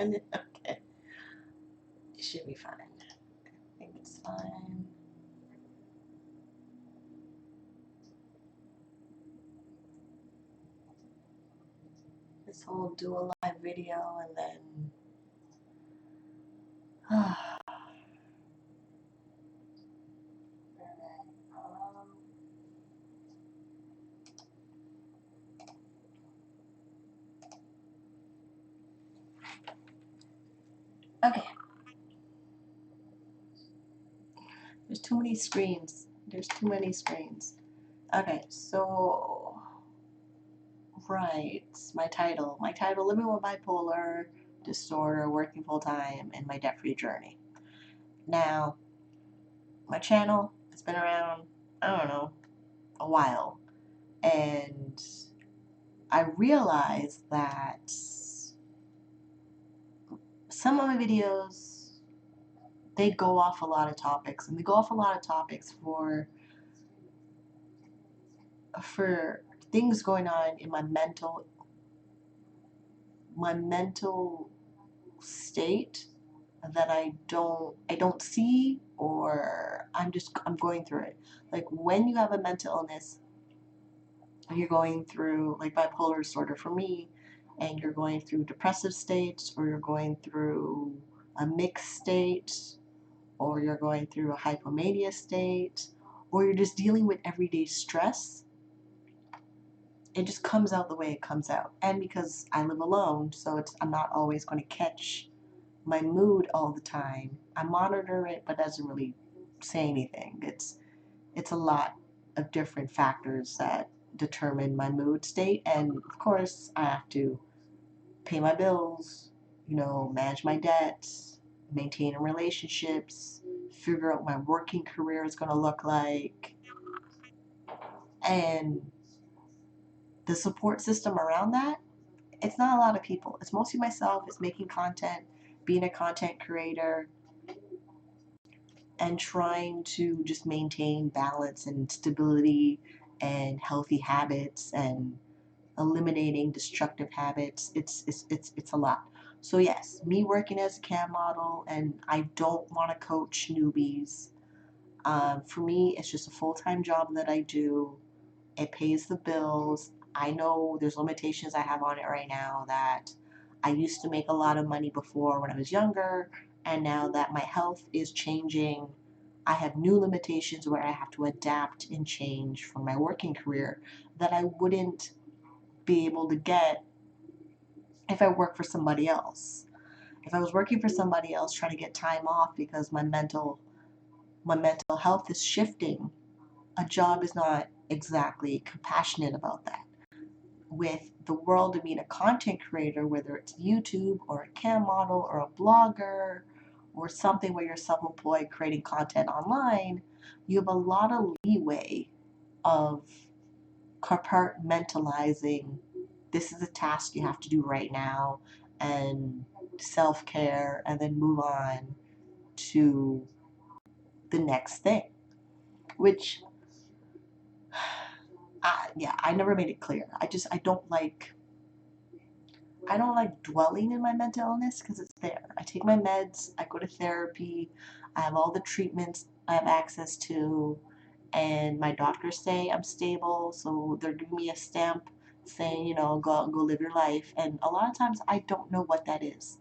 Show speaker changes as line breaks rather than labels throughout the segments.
Okay. It should be fine. I think it's fine. This whole do a live video and then. Okay. There's too many screens. There's too many screens. Okay, so right, my title. My title: Living with Bipolar Disorder, Working Full Time, and My Debt Free Journey. Now, my channel has been around, I don't know, a while. And I realized that some of my videos, they go off a lot of topics. And they go off a lot of topics for things going on in my mental state that I don't see, or I'm going through it. Like when you have a mental illness, you're going through like bipolar disorder for me, and you're going through depressive states, or you're going through a mixed state, or you're going through a hypomania state, or you're just dealing with everyday stress, it just comes out the way it comes out. And because I live alone, so I'm not always going to catch my mood all the time. I monitor it, but doesn't really say anything. It's a lot of different factors that determine my mood state, and of course, I have to pay my bills, manage my debts, maintain relationships, figure out what my working career is going to look like, and the support system around that. It's not a lot of people. It's mostly myself. It's making content, being a content creator, and trying to just maintain balance and stability and healthy habits and eliminating destructive habits. It's a lot. So yes, me working as a cam model, and I don't want to coach newbies. For me, it's just a full-time job that I do. It pays the bills. I know there's limitations I have on it right now, that I used to make a lot of money before when I was younger, and now that my health is changing, I have new limitations where I have to adapt and change for my working career that I wouldn't be able to get if I work for somebody else. If I was working for somebody else trying to get time off because my mental health is shifting, a job is not exactly compassionate about that. With the world of being a content creator, whether it's YouTube or a cam model or a blogger or something where you're self-employed creating content online, you have a lot of leeway of compartmentalizing, this is a task you have to do right now, and self-care, and then move on to the next thing, which I never made it clear. I don't like dwelling in my mental illness because it's there. I take my meds, I go to therapy, I have all the treatments I have access to, and my doctors say I'm stable, so they're giving me a stamp saying, go out and go live your life. And a lot of times I don't know what that is.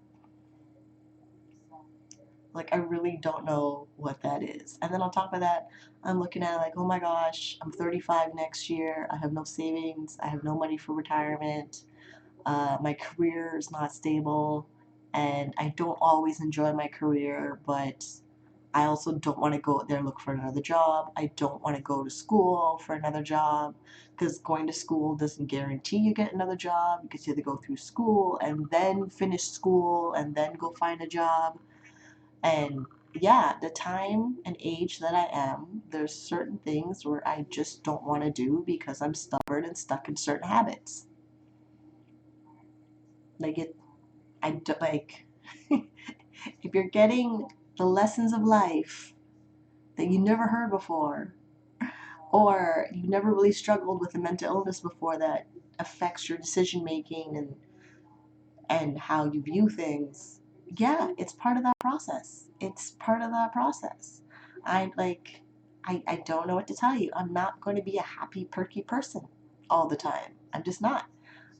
Like, I really don't know what that is. And then on top of that, I'm looking at it like, oh my gosh, I'm 35 next year. I have no savings. I have no money for retirement. My career is not stable, and I don't always enjoy my career, but I also don't want to go out there and look for another job. I don't want to go to school for another job, because going to school doesn't guarantee you get another job, because you have to go through school and then finish school and then go find a job. And yeah, the time and age that I am, there's certain things where I just don't want to do because I'm stubborn and stuck in certain habits. Like I don't like if you're getting the lessons of life that you never heard before, or you've never really struggled with a mental illness before that affects your decision making, and and how you view things, yeah, it's part of that process. It's part of that process. I like, I don't know what to tell you. I'm not going to be a happy, perky person all the time. I'm just not.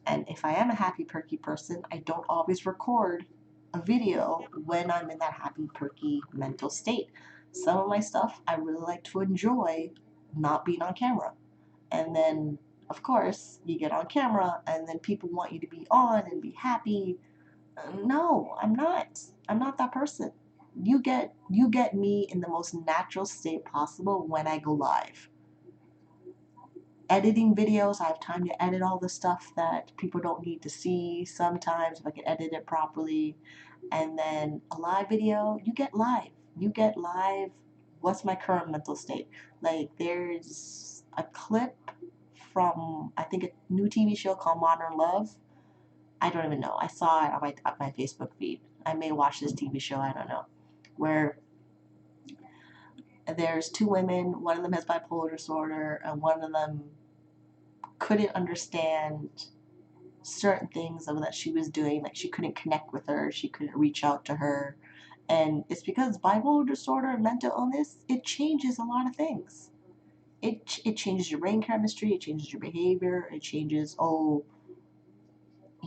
And if I am a happy, perky person, I don't always record a video when I'm in that happy, perky mental state. Some of my stuff I really like to enjoy not being on camera. And then, of course, you get on camera and then people want you to be on and be happy. No, I'm not. I'm not that person. You get me in the most natural state possible when I go live. Editing videos, I have time to edit all the stuff that people don't need to see sometimes if I can edit it properly. And then a live video, you get live. You get live. What's my current mental state? Like, there's a clip from, I think, a new TV show called Modern Love. I don't even know. I saw it on my Facebook feed. I may watch this TV show, I don't know. Where there's two women, one of them has bipolar disorder, and one of them couldn't understand certain things of that she was doing. Like, she couldn't connect with her, she couldn't reach out to her. And it's because bipolar disorder and mental illness, it changes a lot of things. It changes your brain chemistry, it changes your behavior, it changes, oh,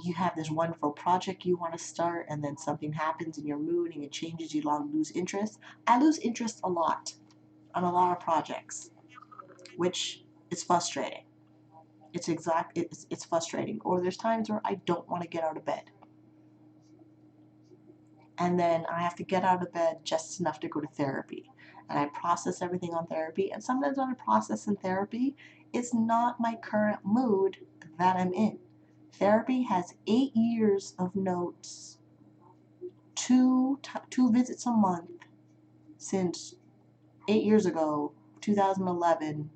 you have this wonderful project you want to start and then something happens in your mood and it changes, you lose interest. I lose interest a lot on a lot of projects, which is frustrating. It's frustrating. Or there's times where I don't want to get out of bed. And then I have to get out of bed just enough to go to therapy. And I process everything on therapy. And sometimes when I process in therapy, it's not my current mood that I'm in. Therapy has 8 years of notes, two visits a month since 8 years ago, 2011,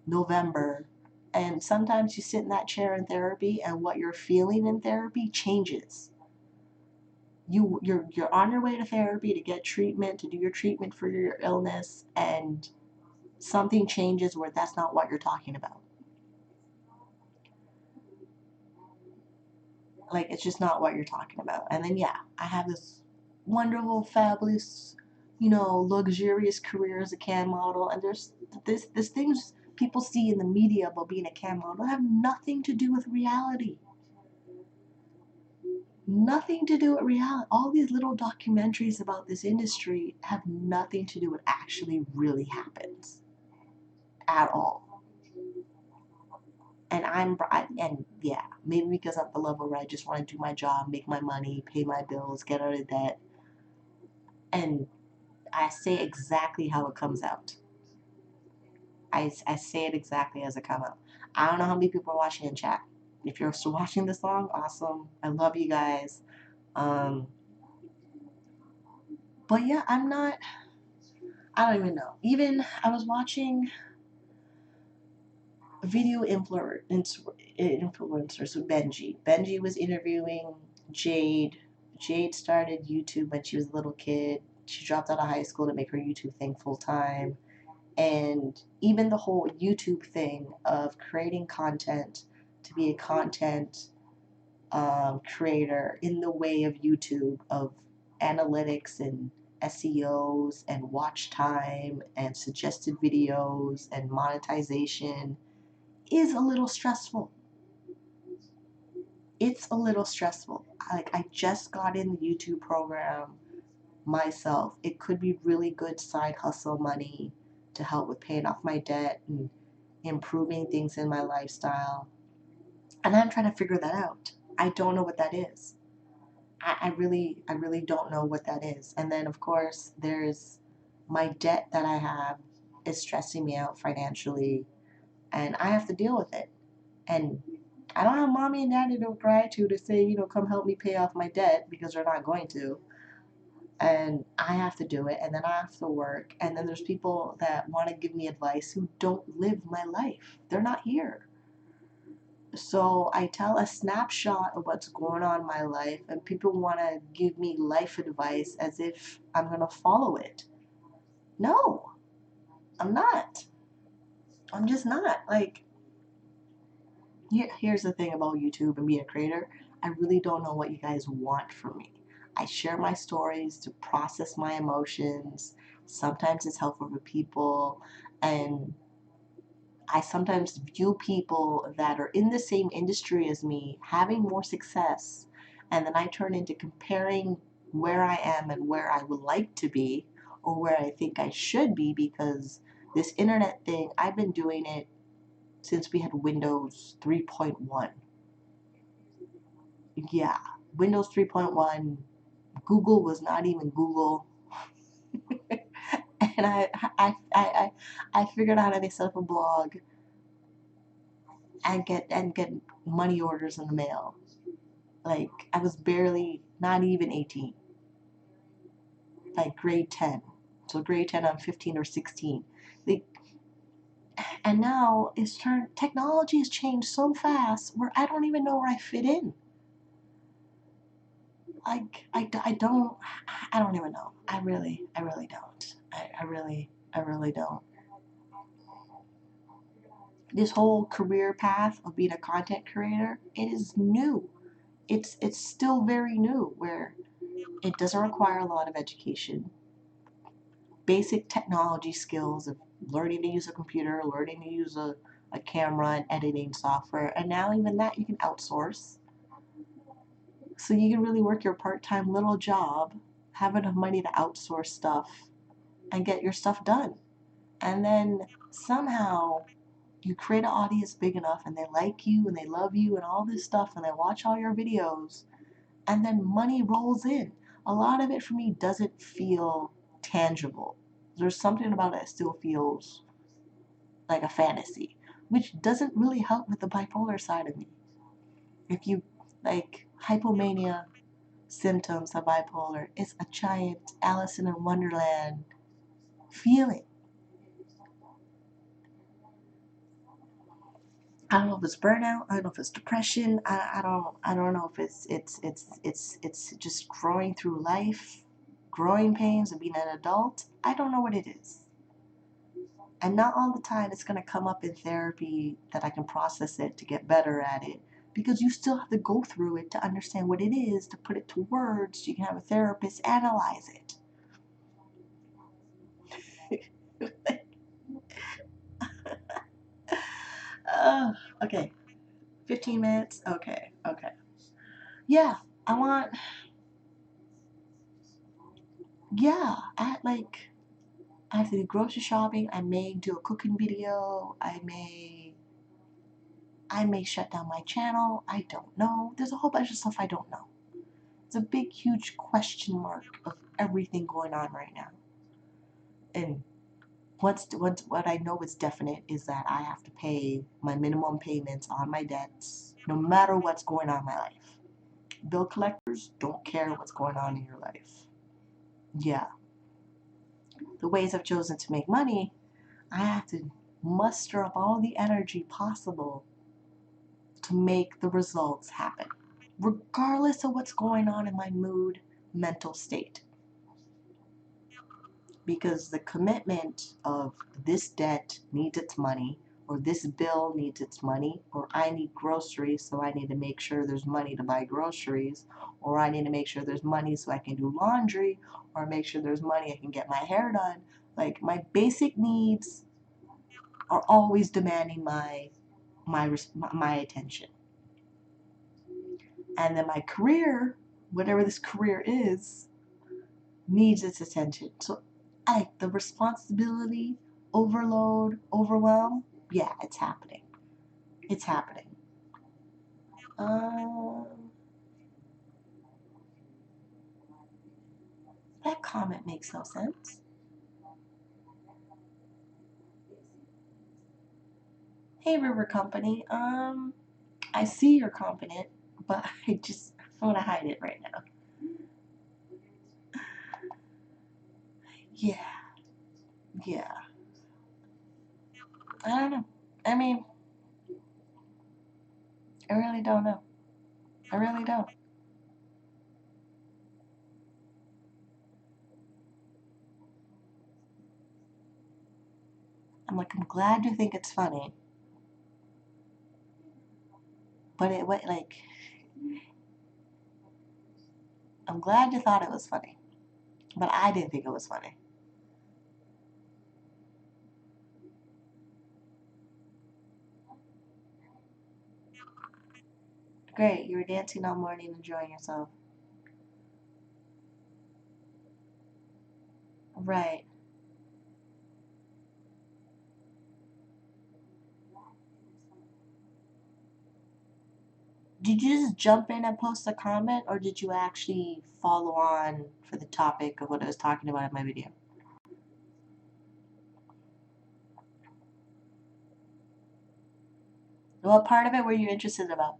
November. And sometimes you sit in that chair in therapy and what you're feeling in therapy changes. You're on your way to therapy to get treatment, to do your treatment for your illness, and something changes where that's not what you're talking about. Like, it's just not what you're talking about. And then, yeah, I have this wonderful, fabulous, luxurious career as a cam model. And there's things people see in the media about being a cam model have nothing to do with reality. Nothing to do with reality. All these little documentaries about this industry have nothing to do with actually really happens at all. And yeah, maybe because I'm at the level where I just want to do my job, make my money, pay my bills, get out of debt, and I say exactly how it comes out. I say it exactly as it comes out. I don't know how many people are watching in chat. If you're still watching this long, awesome. I love you guys. Um, but yeah, I don't even know. Even I was watching video influencers with Benji. Benji was interviewing Jade. Jade started YouTube when she was a little kid. She dropped out of high school to make her YouTube thing full time. And even the whole YouTube thing of creating content to be a content creator in the way of YouTube, of analytics and SEOs and watch time and suggested videos and monetization is a little stressful. It's a little stressful. Like, I just got in the YouTube program myself. It could be really good side hustle money to help with paying off my debt and improving things in my lifestyle. And I'm trying to figure that out. I don't know what that is. I really don't know what that is. And then, of course, there's my debt that I have is stressing me out financially, and I have to deal with it. And I don't have mommy and daddy to cry to say, come help me pay off my debt because they're not going to. And I have to do it, and then I have to work. And then there's people that want to give me advice who don't live my life. They're not here. So I tell a snapshot of what's going on in my life, and people want to give me life advice as if I'm going to follow it. No, I'm not. I'm just not. Like, here's the thing about YouTube and being a creator. I really don't know what you guys want from me. I share my stories to process my emotions. Sometimes it's helpful for people. And I sometimes view people that are in the same industry as me having more success. And then I turn into comparing where I am and where I would like to be or where I think I should be because this internet thing, I've been doing it since we had Windows 3.1. Yeah, Windows 3.1, Google was not even Google. And I figured out how to set up a blog and get money orders in the mail. Like I was barely not even 18, like grade 10. So grade 10, I'm 15 or 16. Like, and now it's turned technology has changed so fast where I don't even know where I fit in. Like I don't even know. I really don't. I really don't. This whole career path of being a content creator, it is new. It's still very new where it doesn't require a lot of education. Basic technology skills of learning to use a computer, learning to use a camera and editing software, and now even that you can outsource. So you can really work your part-time little job, have enough money to outsource stuff, and get your stuff done. And then somehow you create an audience big enough and they like you and they love you and all this stuff and they watch all your videos and then money rolls in. A lot of it for me doesn't feel tangible. There's something about it that still feels like a fantasy, which doesn't really help with the bipolar side of me. If you like hypomania symptoms of bipolar, it's a giant Alice in Wonderland feeling. I don't know if it's burnout. I don't know if it's depression. I don't know if it's just growing through life, growing pains of being an adult. I don't know what it is. And not all the time it's gonna come up in therapy that I can process it to get better at it. Because you still have to go through it to understand what it is, to put it to words, so you can have a therapist analyze it. uh, okay, 15 minutes. Okay, okay. Yeah, I want. Yeah, I have to do grocery shopping. I may do a cooking video. I may shut down my channel. I don't know. There's a whole bunch of stuff I don't know. It's a big, huge question mark of everything going on right now. And what I know is definite is that I have to pay my minimum payments on my debts, no matter what's going on in my life. Bill collectors don't care what's going on in your life. Yeah, the ways I've chosen to make money, I have to muster up all the energy possible to make the results happen, regardless of what's going on in my mood, mental state. Because the commitment of this debt needs its money, or this bill needs its money, or I need groceries, so I need to make sure there's money to buy groceries, or I need to make sure there's money so I can do laundry, or make sure there's money I can get my hair done. Like my basic needs are always demanding my attention. And then my career, whatever this career is, needs its attention. So the responsibility, overload, overwhelm, yeah, it's happening. It's happening. Um, that comment makes no sense. Hey, River Company. I see you're confident, but I want to hide it right now. Yeah, yeah. I don't know. I mean, I really don't know. I really don't. I'm glad you think it's funny, but it went like I'm glad you thought it was funny, but I didn't think it was funny. Great, you were dancing all morning, enjoying yourself. Right. Did you just jump in and post a comment, or did you actually follow on for the topic of what I was talking about in my video? What part of it were you interested about?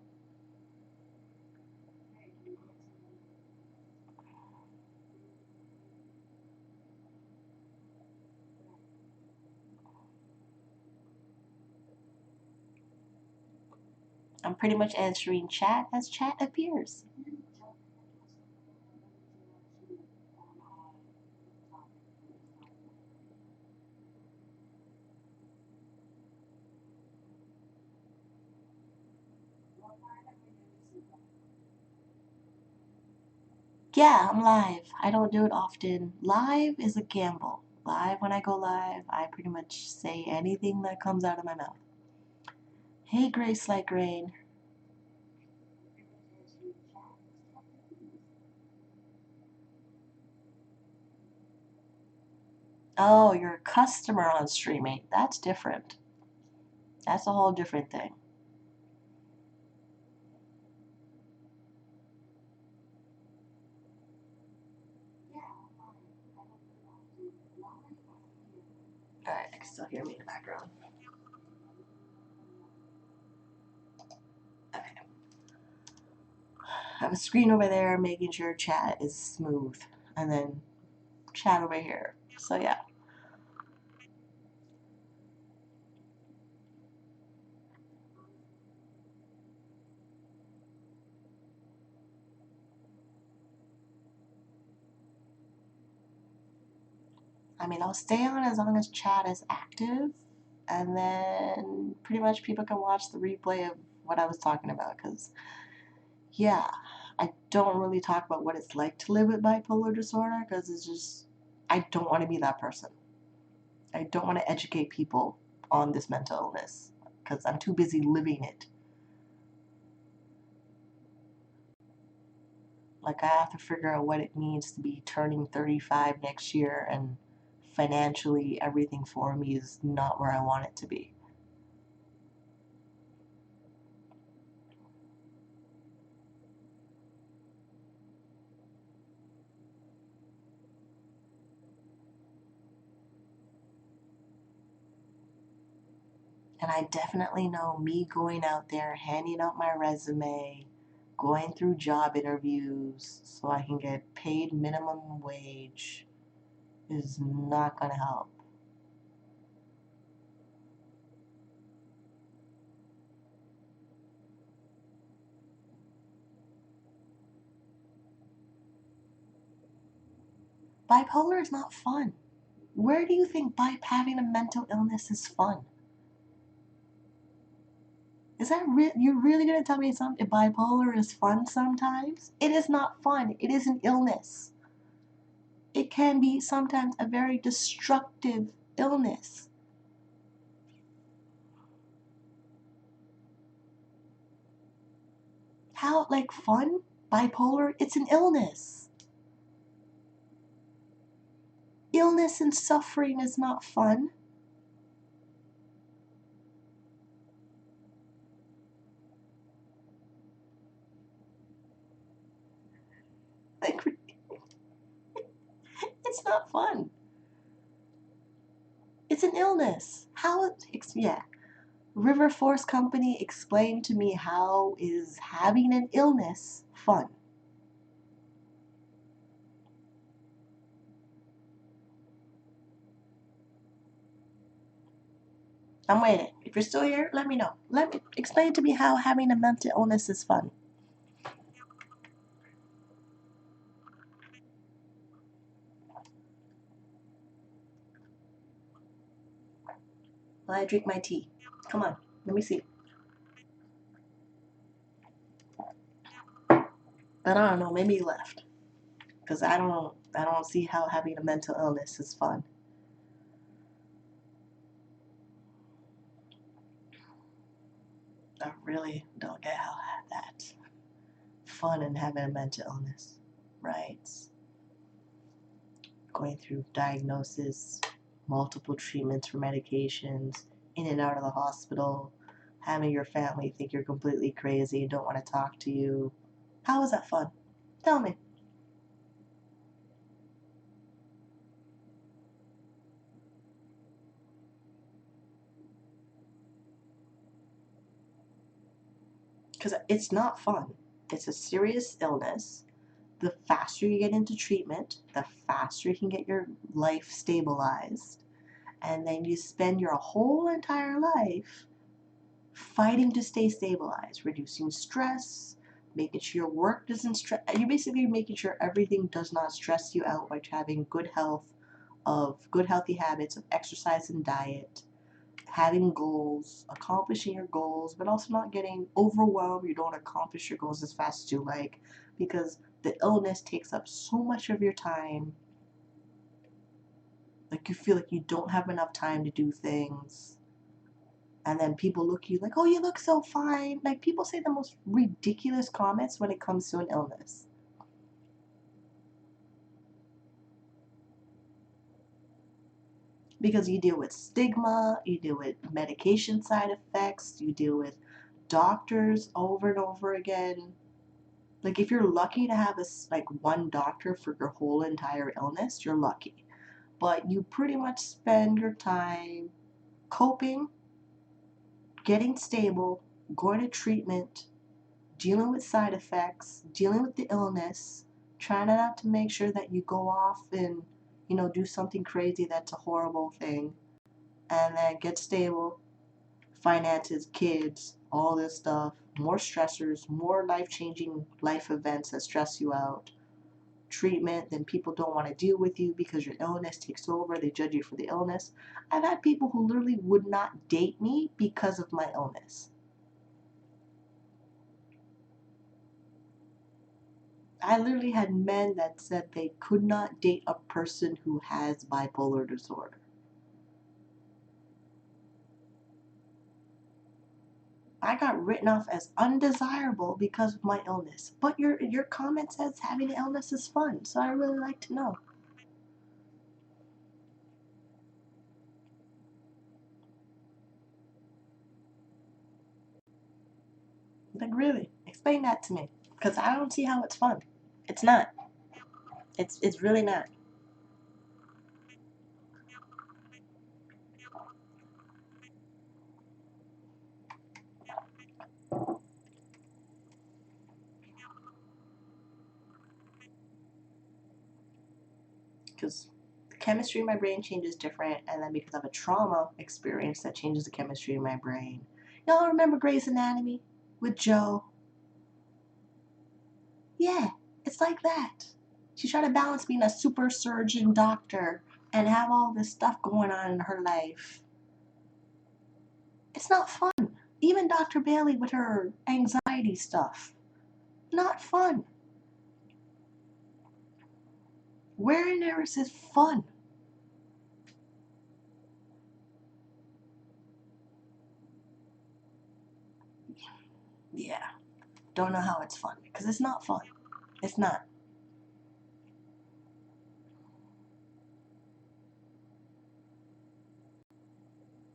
I'm pretty much answering chat as chat appears. Yeah, I'm live. I don't do it often. Live is a gamble. Live, when I go live, I pretty much say anything that comes out of my mouth. Hey, Grace like rain. Oh, you're a customer on streaming. That's different. That's a whole different thing. All right, I can still hear me in the background. Okay. I have a screen over there making sure chat is smooth, and then chat over here. So yeah. I mean, I'll stay on as long as chat is active, and then pretty much people can watch the replay of what I was talking about. Because, yeah, I don't really talk about what it's like to live with bipolar disorder because it's just, I don't want to be that person. I don't want to educate people on this mental illness because I'm too busy living it. Like, I have to figure out what it means to be turning 35 next year, and financially, everything for me is not where I want it to be. And I definitely know me going out there, handing out my resume, going through job interviews so I can get paid minimum wage is not going to help. Bipolar is not fun. Where do you think having a mental illness is fun? Is that you're really going to tell me something bipolar is fun sometimes? It is not fun. It is an illness. It can be sometimes a very destructive illness. How, like, fun? Bipolar, it's an illness. Illness and suffering is not fun. Like, it's not fun. It's an illness. How, yeah. River Force Company, explain to me, how is having an illness fun? I'm waiting. If you're still here, let me know. Let me explain to me how having a mental illness is fun. While I drink my tea. Come on, let me see. But I don't know, maybe he left. because I don't see how having a mental illness is fun. I really don't get how that's fun in having a mental illness, right? Going through diagnosis, multiple treatments for medications, in and out of the hospital, having your family think you're completely crazy and don't want to talk to you. How is that fun? Tell me. Because it's not fun. It's a serious illness. The faster you get into treatment, the faster you can get your life stabilized. And then you spend your whole entire life fighting to stay stabilized, reducing stress, making sure your work doesn't stress. You're basically making sure everything does not stress you out by having good health, of good healthy habits of exercise and diet, having goals, accomplishing your goals, but also not getting overwhelmed. You don't accomplish your goals as fast as you like because the illness takes up so much of your time. Like you feel like you don't have enough time to do things. And then people look at you like, oh, you look so fine. Like people say the most ridiculous comments when it comes to an illness. Because you deal with stigma, you deal with medication side effects, you deal with doctors over and over again. Like if you're lucky to have like one doctor for your whole entire illness, you're lucky. But you pretty much spend your time coping, getting stable, going to treatment, dealing with side effects, dealing with the illness, trying not to make sure that you go off and, do something crazy that's a horrible thing, and then get stable, finances, kids, all this stuff, more stressors, more life changing life events that stress you out, treatment, then people don't want to deal with you because your illness takes over, they judge you for the illness. I've had people who literally would not date me because of my illness. I literally had men that said they could not date a person who has bipolar disorder. I got written off as undesirable because of my illness. But your comment says having an illness is fun, so I really like to know. Like really, explain that to me, because I don't see how it's fun. It's not. It's really not. Because the chemistry in my brain changes different, and then because of a trauma experience that changes the chemistry in my brain. Y'all remember Grey's Anatomy with Joe? Yeah, it's like that. She's trying to balance being a super surgeon doctor and have all this stuff going on in her life. It's not fun. Even Dr. Bailey with her anxiety stuff. Not fun. Where in there is this fun? Yeah, don't know how it's fun because it's not fun. It's not.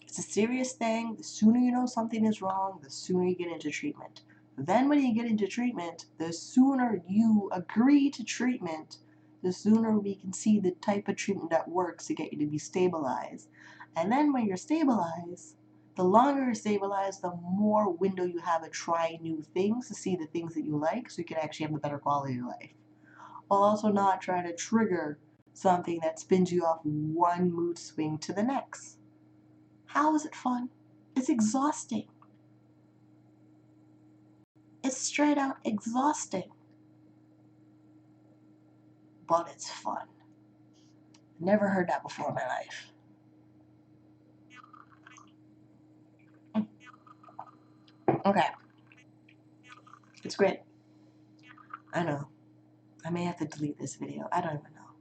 It's a serious thing. The sooner you know something is wrong, the sooner you get into treatment. Then, when you get into treatment, the sooner you agree to treatment, the sooner we can see the type of treatment that works to get you to be stabilized. And then, when you're stabilized, the longer you're stabilized, the more window you have to try new things to see the things that you like so you can actually have a better quality of life. While also not trying to trigger something that spins you off one mood swing to the next. How is it fun? It's exhausting. It's straight out exhausting, but it's fun. Never heard that before in my life. Okay, it's great. I know. I may have to delete this video. I don't even know.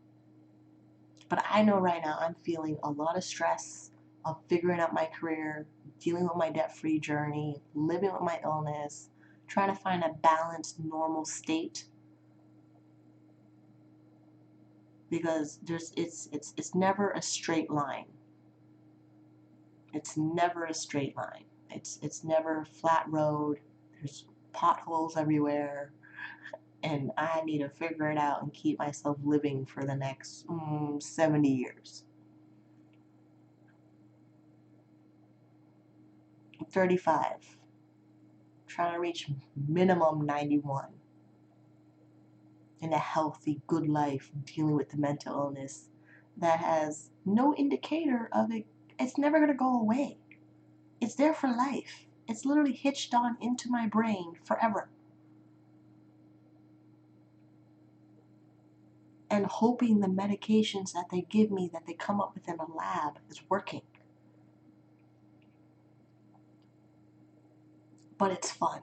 But I know right now I'm feeling a lot of stress of figuring out my career, dealing with my debt-free journey, living with my illness, trying to find a balanced, normal state, because it's never a straight line. It's never a straight line. It's never a flat road. There's potholes everywhere, and I need to figure it out and keep myself living for the next 70 years. I'm 35, trying to reach minimum 91 in a healthy, good life, dealing with the mental illness that has no indicator of it. It's never going to go away. It's there for life. It's literally hitched on into my brain forever. And hoping the medications that they give me, that they come up with in a lab, is working. But it's fun.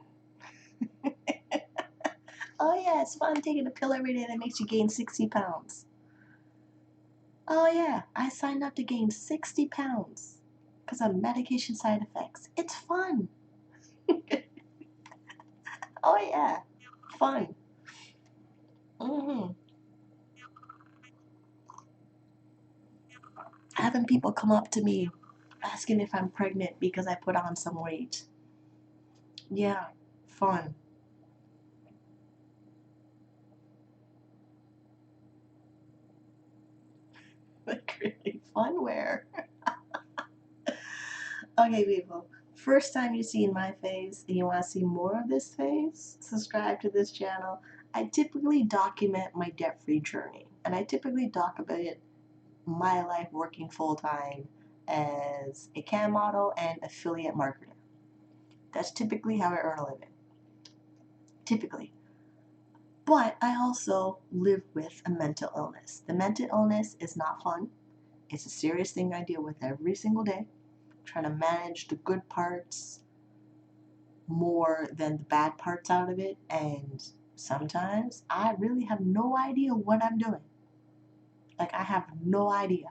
Oh yeah, it's fun taking a pill every day that makes you gain 60 pounds. Oh yeah, I signed up to gain 60 pounds because of medication side effects. It's fun. Oh yeah, fun. Having people come up to me asking if I'm pregnant because I put on some weight. Yeah, fun. Like really fun where? Okay, people. First time you see my face and you want to see more of this face, subscribe to this channel. I typically document my debt-free journey, and I typically document my life working full-time as a cam model and affiliate marketer. That's typically how I earn a living. Typically. But I also live with a mental illness. The mental illness is not fun. It's a serious thing I deal with every single day. Trying to manage the good parts more than the bad parts out of it, and sometimes I really have no idea what I'm doing. Like, I have no idea.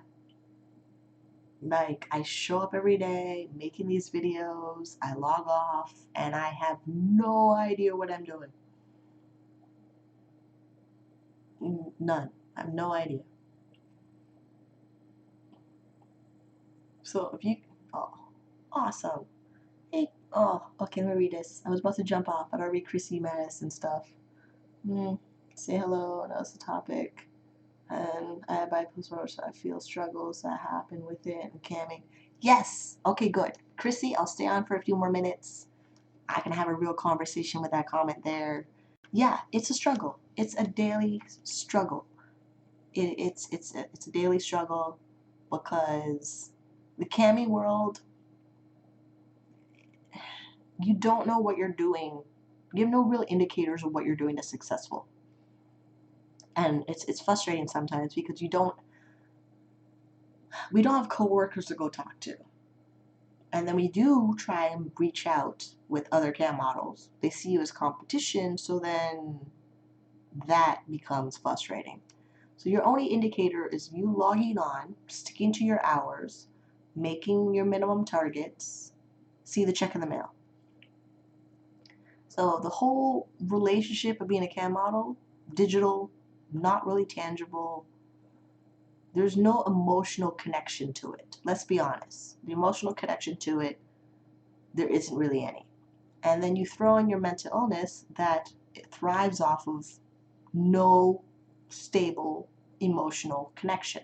Like, I show up every day making these videos, I log off, and I have no idea what I'm doing. None. I have no idea. So if you, oh, awesome. Hey, oh, okay, let me read this. I was about to jump off, but I'll read Chrissy Mattis and stuff. Say hello, and that's the topic. And I have bipolar, so I feel struggles that happen with it and camming. Yes! Okay, good. Chrissy, I'll stay on for a few more minutes. I can have a real conversation with that comment there. Yeah, it's a struggle. It's a daily struggle. It's a daily struggle because the camming world, you don't know what you're doing. You have no real indicators of what you're doing that's successful. And it's frustrating sometimes because we don't have coworkers to go talk to. And then we do try and reach out with other cam models. They see you as competition, so then that becomes frustrating. So your only indicator is you logging on, sticking to your hours, making your minimum targets, see the check in the mail. So the whole relationship of being a cam model, digital, not really tangible, there's no emotional connection to it. Let's be honest. The emotional connection to it, there isn't really any. And then you throw in your mental illness that it thrives off of no stable emotional connection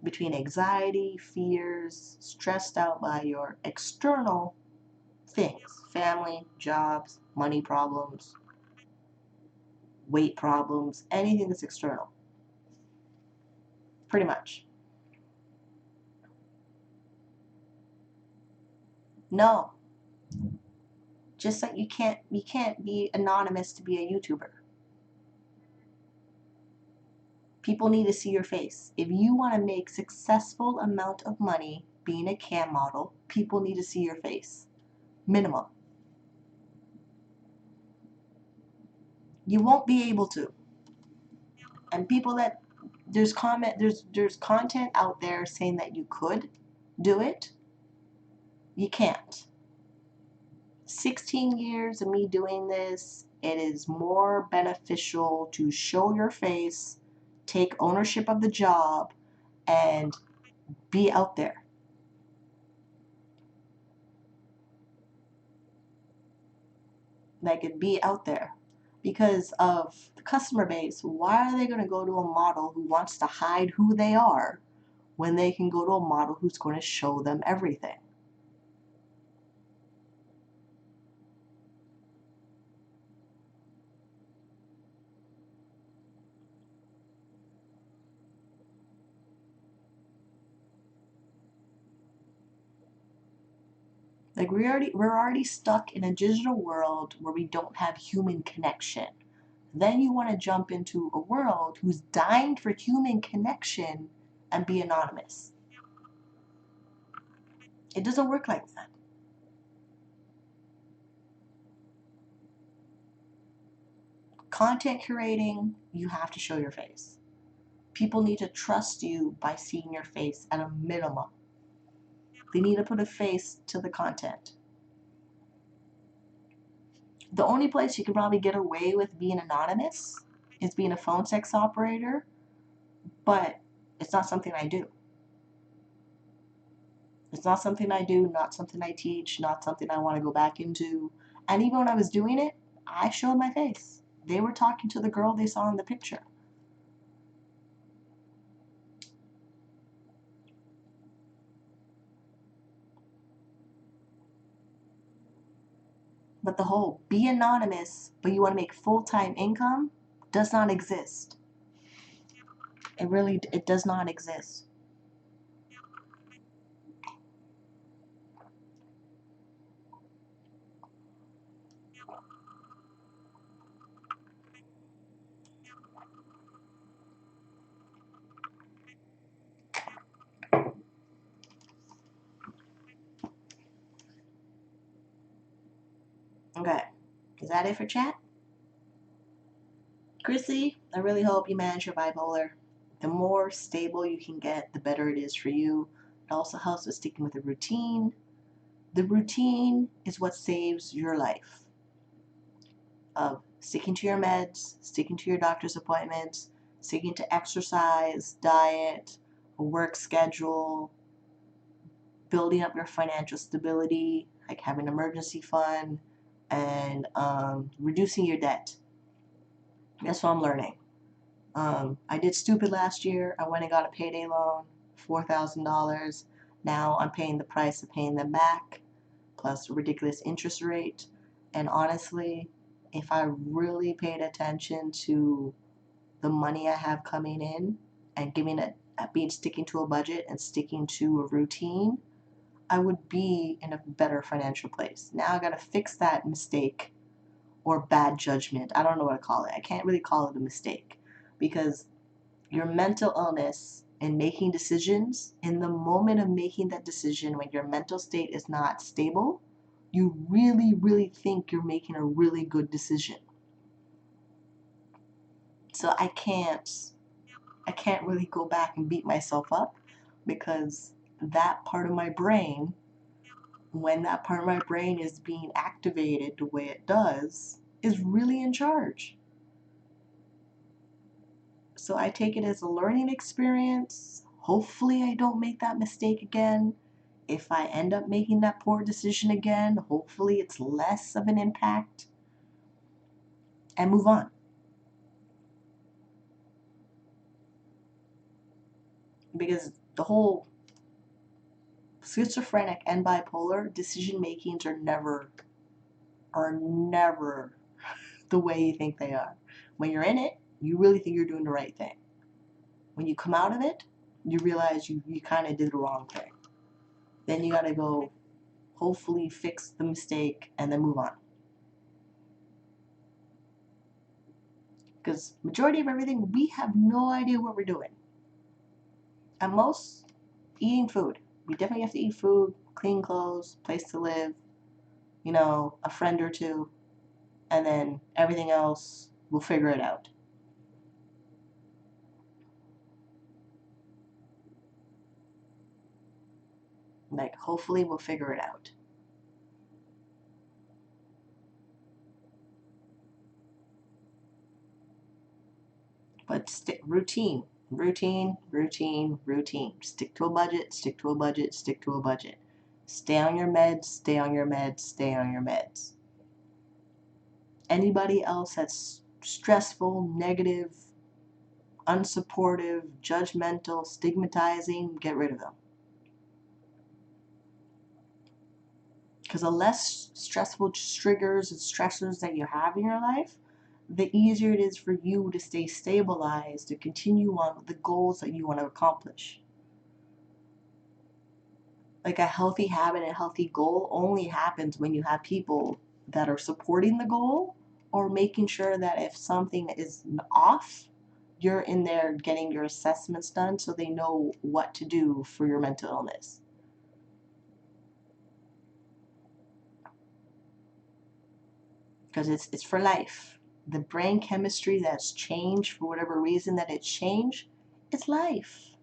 between anxiety, fears, stressed out by your external things, family, jobs, money problems, weight problems, anything that's external. Pretty much. No. Just like you can't be anonymous to be a YouTuber. People need to see your face. If you want to make successful amount of money being a cam model, people need to see your face. Minimum. You won't be able to. And people that there's content out there saying that you could do it. You can't. 16 years of me doing this, it is more beneficial to show your face, take ownership of the job, and be out there. Like, it be out there. Because of the customer base, why are they going to go to a model who wants to hide who they are when they can go to a model who's going to show them everything? Like, we're already stuck in a digital world where we don't have human connection. Then you want to jump into a world who's dying for human connection and be anonymous. It doesn't work like that. Content curating, you have to show your face. People need to trust you by seeing your face at a minimum. They need to put a face to the content. The only place you can probably get away with being anonymous is being a phone sex operator, but it's not something I do. It's not something I do, not something I teach, not something I want to go back into. And even when I was doing it, I showed my face. They were talking to the girl they saw in the picture. But the whole be anonymous, but you want to make full-time income does not exist. It does not exist. Okay, is that it for chat? Chrissy, I really hope you manage your bipolar. The more stable you can get, the better it is for you. It also helps with sticking with a routine. The routine is what saves your life. Of sticking to your meds, sticking to your doctor's appointments, sticking to exercise, diet, a work schedule, building up your financial stability, like having an emergency fund, and reducing your debt. That's what I'm learning. I did stupid last year. I went and got a payday loan, $4,000. Now I'm paying the price of paying them back, plus a ridiculous interest rate. And honestly, if I really paid attention to the money I have coming in and giving it, being sticking to a budget and sticking to a routine, I would be in a better financial place. Now I got to fix that mistake or bad judgment. I don't know what to call it. I can't really call it a mistake because your mental illness and making decisions in the moment of making that decision when your mental state is not stable, you really, really think you're making a really good decision. So I can't really go back and beat myself up because that part of my brain, when that part of my brain is being activated the way it does, is really in charge. So I take it as a learning experience. Hopefully, I don't make that mistake again. If I end up making that poor decision again, hopefully it's less of an impact and move on. Because the whole schizophrenic and bipolar decision makings are never the way you think they are. When you're in it, you really think you're doing the right thing. When you come out of it, you realize you kind of did the wrong thing. Then you got to go hopefully fix the mistake and then move on. Because majority of everything, we have no idea what we're doing. At most, eating food. We definitely have to eat food, clean clothes, place to live, a friend or two, and then everything else we'll figure it out. Like, hopefully we'll figure it out. But routine, routine, routine, routine. Stick to a budget, stick to a budget, stick to a budget. Stay on your meds, stay on your meds, stay on your meds. Anybody else that's stressful, negative, unsupportive, judgmental, stigmatizing, get rid of them. Because the less stressful triggers and stressors that you have in your life, the easier it is for you to stay stabilized, to continue on with the goals that you want to accomplish. Like a healthy habit and healthy goal only happens when you have people that are supporting the goal or making sure that if something is off, you're in there getting your assessments done so they know what to do for your mental illness. Because it's for life. The brain chemistry that's changed for whatever reason that it's changed, it's life.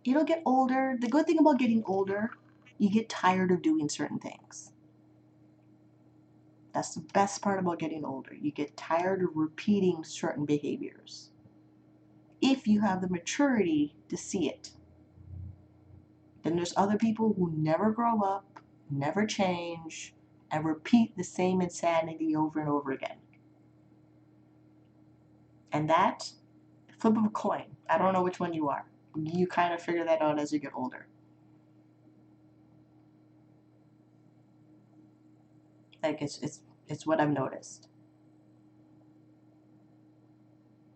You don't get older. The good thing about getting older, you get tired of doing certain things. That's the best part about getting older. You get tired of repeating certain behaviors. If you have the maturity to see it. Then there's other people who never grow up, never change, and repeat the same insanity over and over again. And that, flip of a coin. I don't know which one you are. You kind of figure that out as you get older. Like it's what I've noticed.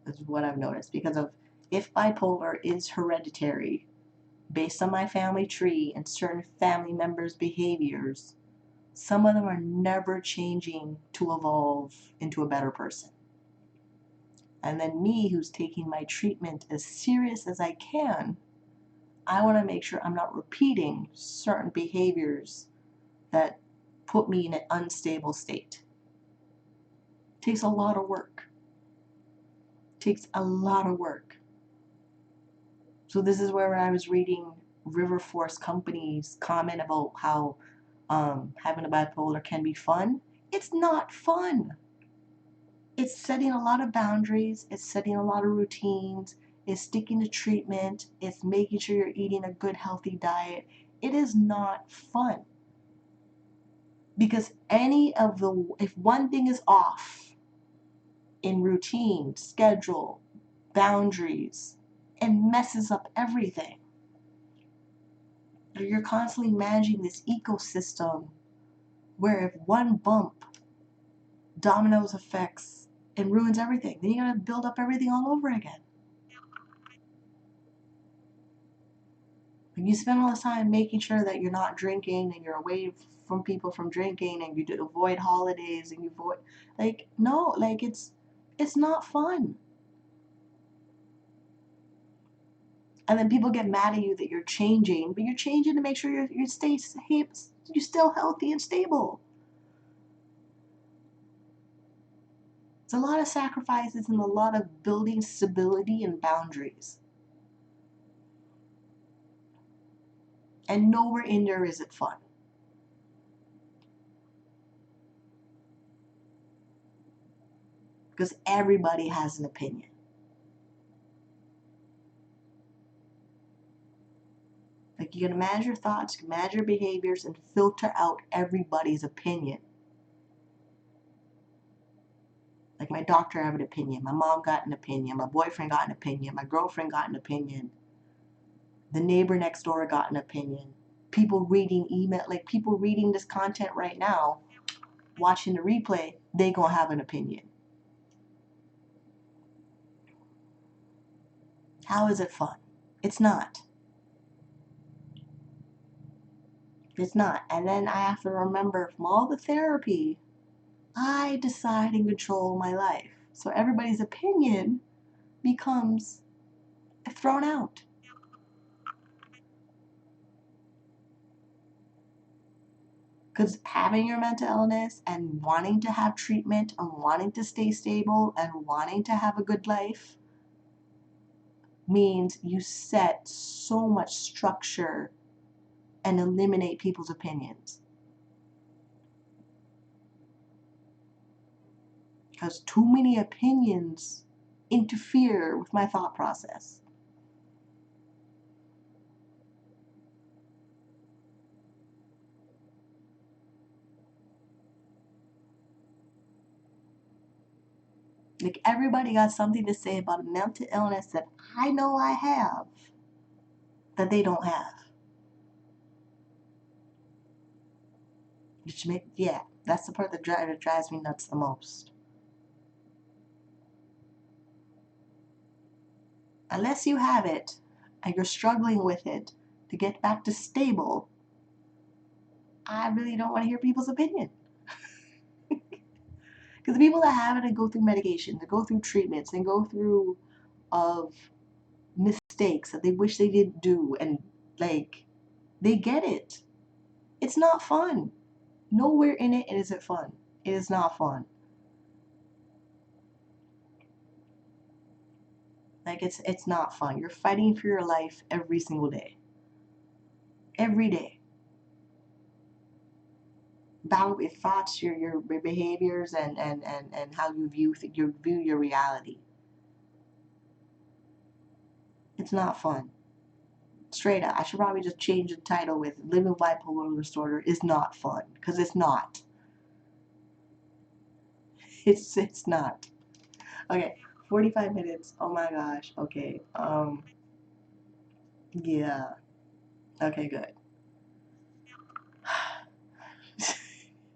It's what I've noticed because of if bipolar is hereditary, based on my family tree and certain family members' behaviors, some of them are never changing to evolve into a better person. And then me, who's taking my treatment as serious as I can, I want to make sure I'm not repeating certain behaviors that put me in an unstable state. It takes a lot of work. It takes a lot of work. So this is where I was reading River Force Company's comment about how having a bipolar can be fun. It's not fun. It's setting a lot of boundaries. It's setting a lot of routines. It's sticking to treatment. It's making sure you're eating a good, healthy diet. It is not fun. Because if one thing is off in routine, schedule, boundaries, it messes up everything. You're constantly managing this ecosystem where if one bump dominoes effects and ruins everything, then you gotta build up everything all over again. And you spend all this time making sure that you're not drinking and you're away from people from drinking and you avoid holidays and you avoid it's not fun. And then people get mad at you that you're changing, but you're changing to make sure you're still healthy and stable. It's a lot of sacrifices and a lot of building stability and boundaries. And nowhere in there is it fun. Because everybody has an opinion. Like you gotta manage your thoughts, manage your behaviors, and filter out everybody's opinion. Like my doctor have an opinion, my mom got an opinion, my boyfriend got an opinion, my girlfriend got an opinion, the neighbor next door got an opinion. People reading this content right now, watching the replay, they gonna have an opinion. How is it fun? It's not. It's not. And then I have to remember from all the therapy, I decide and control my life. So everybody's opinion becomes thrown out. Because having your mental illness and wanting to have treatment and wanting to stay stable and wanting to have a good life means you set so much structure and eliminate people's opinions. Because too many opinions interfere with my thought process. Like everybody got something to say about a mental illness that I know I have that they don't have. Which yeah, that's the part that drives me nuts the most. Unless you have it and you're struggling with it to get back to stable, I really don't want to hear people's opinion. Because the people that have it and go through medication, they go through treatments, and go through of mistakes that they wish they didn't do, and like they get it. It's not fun. Nowhere in it is it fun. It is not fun. Like it's not fun. You're fighting for your life every single day. Every day. Battle with thoughts, your behaviors, and how you view your reality. It's not fun. Straight up. I should probably just change the title with Living with Bipolar Disorder is not fun. Because it's not. It's not. Okay. 45 minutes. Oh my gosh. Okay. Yeah. Okay, good.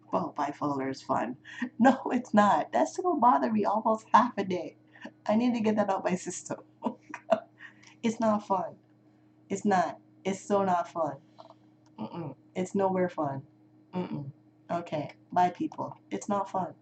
Well, bipolar is fun. No, it's not. That's gonna bother me almost half a day. I need to get that out my system. It's not fun. It's not. It's so not fun. Mm-mm. It's nowhere fun. Mm-mm. Okay. Bye, people. It's not fun.